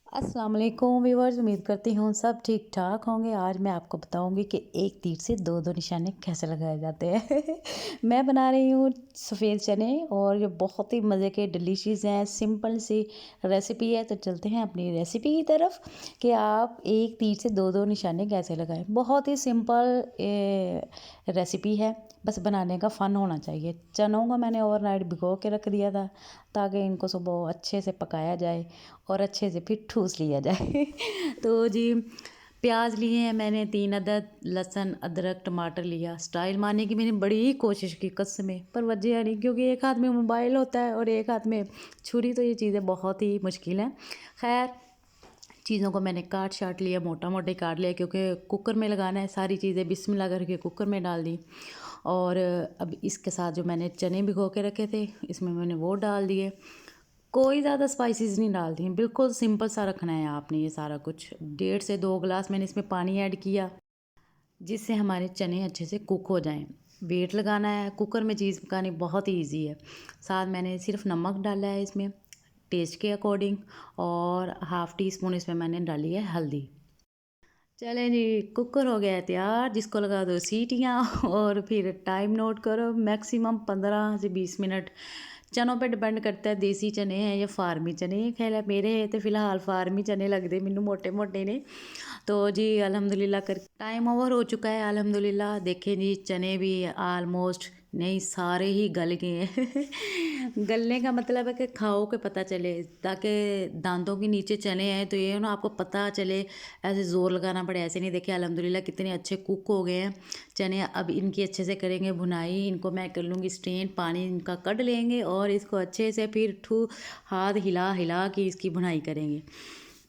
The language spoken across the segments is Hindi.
अस्सलाम वालेकुम व्यूअर्स, उम्मीद करती हूँ सब ठीक ठाक होंगे। आज मैं आपको बताऊंगी कि एक तीर से दो दो निशाने कैसे लगाए जाते हैं। मैं बना रही हूँ सफ़ेद चने और ये बहुत ही मज़े के डिलीशियस हैं। सिंपल सी रेसिपी है, तो चलते हैं अपनी रेसिपी की तरफ कि आप एक तीर से दो दो निशाने कैसे लगाएं। बहुत ही सिंपल रेसिपी है, बस बनाने का फ़न होना चाहिए। चनों को मैंने ओवरनाइट भिगो के रख दिया था ताकि इनको सुबह अच्छे से पकाया जाए और अच्छे से फिर ठूस लिया जाए। तो जी, प्याज लिए हैं मैंने 3 अदद, लहसुन, अदरक, टमाटर लिया। स्टाइल मारने की मैंने बड़ी ही कोशिश की कसमें, पर वजह नहीं, क्योंकि एक हाथ में मोबाइल होता है और एक हाथ में छुरी, तो ये चीज़ें बहुत ही मुश्किल हैं। खैर, चीज़ों को मैंने काट शाट लिया, मोटा मोटे काट लिया, क्योंकि कुकर में लगाना है। सारी चीज़ें बिस्मिल्लाह करके कुकर में डाल दी। और अब इसके साथ जो मैंने चने भिगो के रखे थे, इसमें मैंने वो डाल दिए। कोई ज़्यादा स्पाइसेस नहीं डालती हैं, बिल्कुल सिंपल सा रखना है आपने ये सारा कुछ। 1.5 से 2 गिलास मैंने इसमें पानी ऐड किया, जिससे हमारे चने अच्छे से कुक हो जाएं। वेट लगाना है, कुकर में चीज़ पकानी बहुत ही ईजी है। साथ मैंने सिर्फ नमक डाला है इसमें टेस्ट के अकॉर्डिंग, और हाफ़ टी स्पून इसमें मैंने डाली है हल्दी। चलें जी, कुकर हो गया है तैयार, जिसको लगा दो सीटियाँ। और फिर टाइम नोट करो, मैक्सिमम 15 से 20 मिनट। चनों पे डिपेंड करता है देसी चने हैं या फार्मी चने। खैर मेरे तो फिलहाल फार्मी चने लगते मैनू, मोटे मोटे ने। तो जी अल्हम्दुलिल्लाह कर टाइम ओवर हो चुका है अल्हम्दुलिल्लाह। देखें जी, चने भी आलमोस्ट नहीं सारे ही गल गए हैं। गलने का मतलब है कि खाओ के पता चले, ताकि दांतों के नीचे चने हैं तो ये ना आपको पता चले, ऐसे ज़ोर लगाना पड़े ऐसे नहीं। देखिए अल्हम्दुलिल्लाह कितने अच्छे कुक हो गए हैं चने। अब इनकी अच्छे से करेंगे भुनाई, इनको मैं कर लूँगी स्ट्रेन, पानी इनका कढ़ लेंगे और इसको अच्छे से फिर हाथ हिला हिला के इसकी भुनाई करेंगे।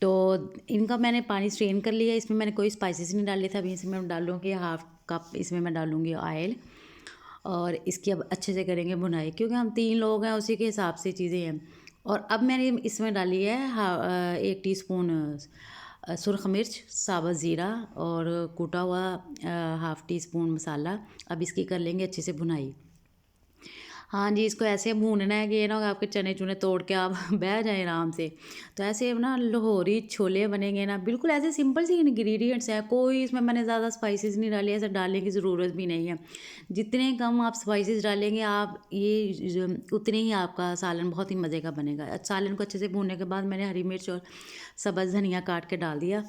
तो इनका मैंने पानी स्ट्रेन कर लिया। इसमें मैंने कोई स्पाइसेस नहीं डाले थे। अभी इसमें मैं डालूँगी हाफ़ कप, इसमें मैं डालूँगी ऑयल। और इसकी अब अच्छे से करेंगे भुनाई, क्योंकि हम 3 लोग हैं, उसी के हिसाब से चीज़ें हैं। और अब मैंने इसमें डाली है 1 टीस्पून सुरख मिर्च, साबुत ज़ीरा और कूटा हुआ हाफ़ टी स्पून मसाला। अब इसकी कर लेंगे अच्छे से भुनाई। हाँ जी, इसको ऐसे भूनना है कि ये ना हो आपके चने-चुने तोड़ के आप बह जाएँ आराम से। तो ऐसे ना लाहौरी छोले बनेंगे ना, बिल्कुल ऐसे सिंपल सी इंग्रीडिएंट्स हैं। कोई इसमें मैंने ज़्यादा स्पाइसेस नहीं डाले, ऐसे डालने की ज़रूरत भी नहीं है। जितने कम आप स्पाइसेस डालेंगे, आप ये उतने ही आपका सालन बहुत ही मज़े का बनेगा। सालन को अच्छे से भूनने के बाद मैंने हरी मिर्च और सब्ज़ धनिया काट के डाल दिया।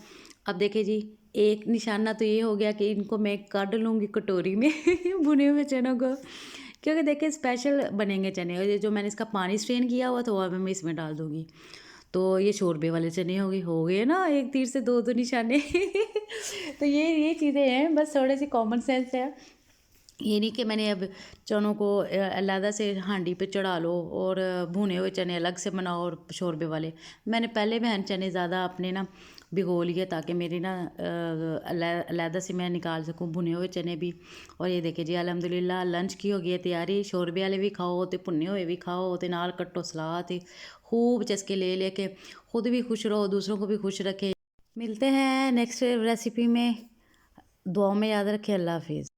अब देखिए जी, एक निशाना तो ये हो गया कि इनको मैं काढ़ लूँगी कटोरी में भुने हुए चनों को, क्योंकि देखिए स्पेशल बनेंगे चने। और ये जो मैंने इसका पानी स्ट्रेन किया हुआ था वो अब मैं इसमें डाल दूँगी। तो ये शोरबे वाले चने हो गए ना, एक तीर से दो दो निशाने। तो ये चीज़ें हैं, बस थोड़े सी कॉमन सेंस है। ये नहीं कि मैंने अब चनों को अलहदा से हांडी पे चढ़ा लो और भुने हुए चने अलग से बनाओ और शोरबे वाले। मैंने पहले बहन चने ज़्यादा अपने ना भिगो लिए, ताकि मेरी ना अलहदा से मैं निकाल सकूं भुने हुए चने भी। और ये देखिए जी अल्हम्दुलिल्लाह लंच की हो गई है तैयारी। शोरबे वाले भी खाओ तो भुने हुए भी खाओ, तो नाल कट्टो सलाद ते खूब चस्के ले लेके खुद भी खुश रहो, दूसरों को भी खुश रखे। मिलते हैं नेक्स्ट रेसिपी में। दुआओं में याद रखें। अल्लाह हाफिज़।